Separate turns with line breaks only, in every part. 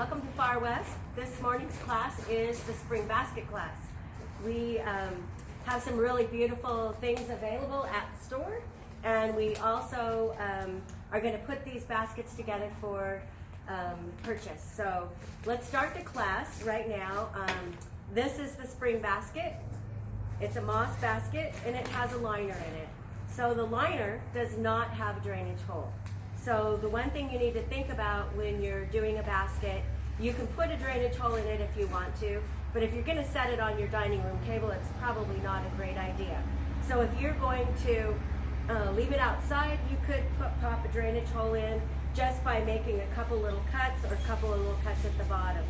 Welcome to FarWest. This morning's class is the spring basket class. We have some really beautiful things available at the store, and we also are going to put these baskets together for purchase. So let's start the class right now. This is the spring basket. It's a moss basket and it has a liner in it. So the liner does not have a drainage hole. So the one thing you need to think about when you're doing a basket, you can put a drainage hole in it if you want to, but if you're going to set it on your dining room table, it's probably not a great idea. So if you're going to leave it outside, you could pop a drainage hole in just by making a couple little cuts or a couple of little cuts at the bottom.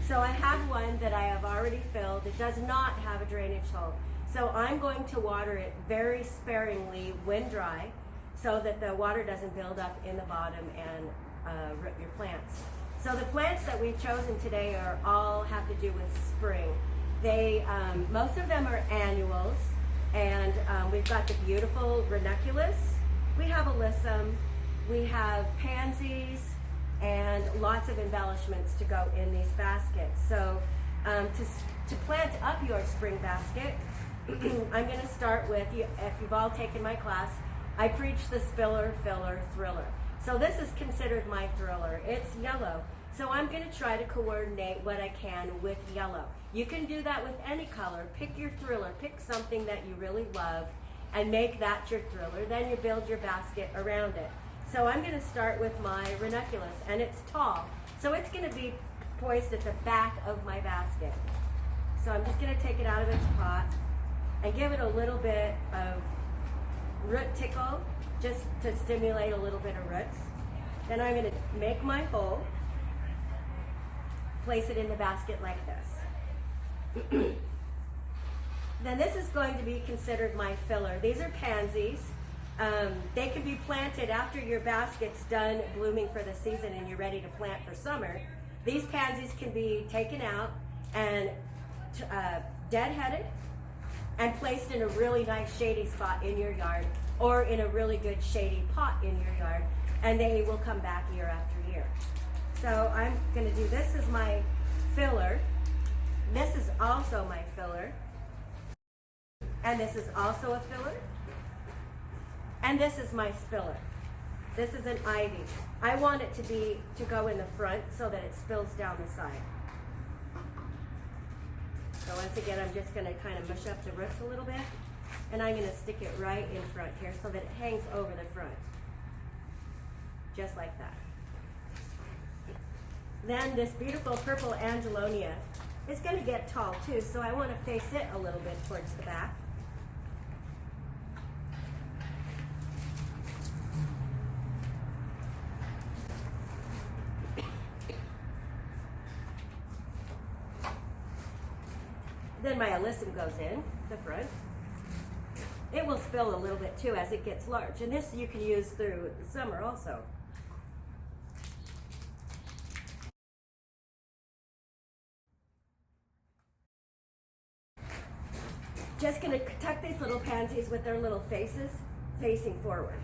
So I have one that I have already filled. It does not have a drainage hole. So I'm going to water it very sparingly when dry, so that the water doesn't build up in the bottom and rip your plants. So the plants that we've chosen today all have to do with spring. They, most of them are annuals, and we've got the beautiful ranunculus, we have alyssum, we have pansies, and lots of embellishments to go in these baskets. So to plant up your spring basket, I'm going to start with, if you've all taken my class, I preach the spiller, filler, thriller. So this is considered my thriller. It's yellow. So I'm going to try to coordinate what I can with yellow. You can do that with any color. Pick your thriller. Pick something that you really love and make that your thriller. Then you build your basket around it. So I'm going to start with my ranunculus, and it's tall. So it's going to be poised at the back of my basket. So I'm just going to take it out of its pot and give it a little bit of root tickle, just to stimulate a little bit of roots. Then I'm going to make my hole, place it in the basket like this. Then this is going to be considered my filler. These are pansies. They can be planted after your basket's done blooming for the season and you're ready to plant for summer. These pansies can be taken out and deadheaded and placed in a really nice shady spot in your yard, or in a really good shady pot in your yard, and they will come back year after year. So I'm going to do this as my filler. This is also my filler. And this is also a filler. And this is my spiller. This is an ivy. I want it to go in the front so that it spills down the side. So once again, I'm just going to kind of mush up the roots a little bit, and I'm going to stick it right in front here so that it hangs over the front, just like that. Then this beautiful purple angelonia is going to get tall too, so I want to face it a little bit towards the back. Then my alyssum goes in the front. It will spill a little bit too as it gets large, and this you can use through the summer also. Just going to tuck these little pansies with their little faces facing forward.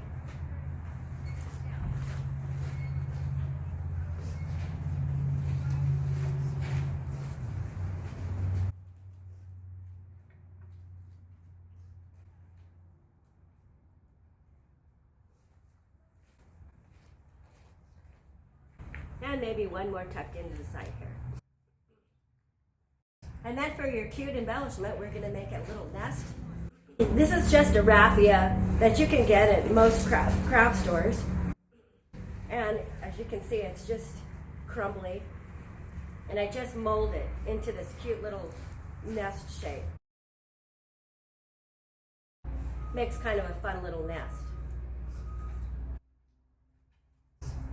And maybe one more tucked into the side here. And then for your cute embellishment, we're going to make a little nest. This is just a raffia that you can get at most craft stores. And as you can see, it's just crumbly. And I just mold it into this cute little nest shape. Makes kind of a fun little nest.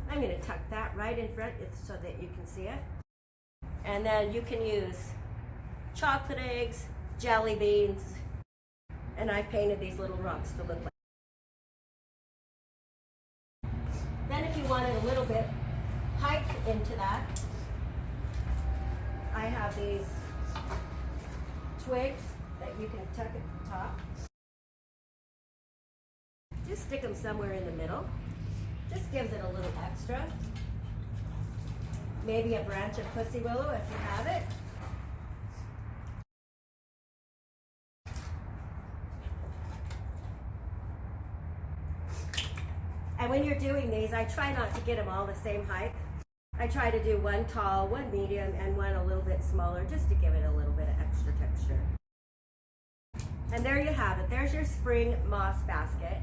I'm going to tuck that right in front so that you can see it. And then you can use chocolate eggs, jelly beans, and I painted these little rocks to look like. Then if you wanted a little bit height into that, I have these twigs that you can tuck at the top. Just stick them somewhere in the middle. Just gives it a little extra. maybe a branch of pussy willow if you have it. And when you're doing these, I try not to get them all the same height. I try to do one tall, one medium, and one a little bit smaller, just to give it a little bit of extra texture. And there you have it. There's your spring moss basket.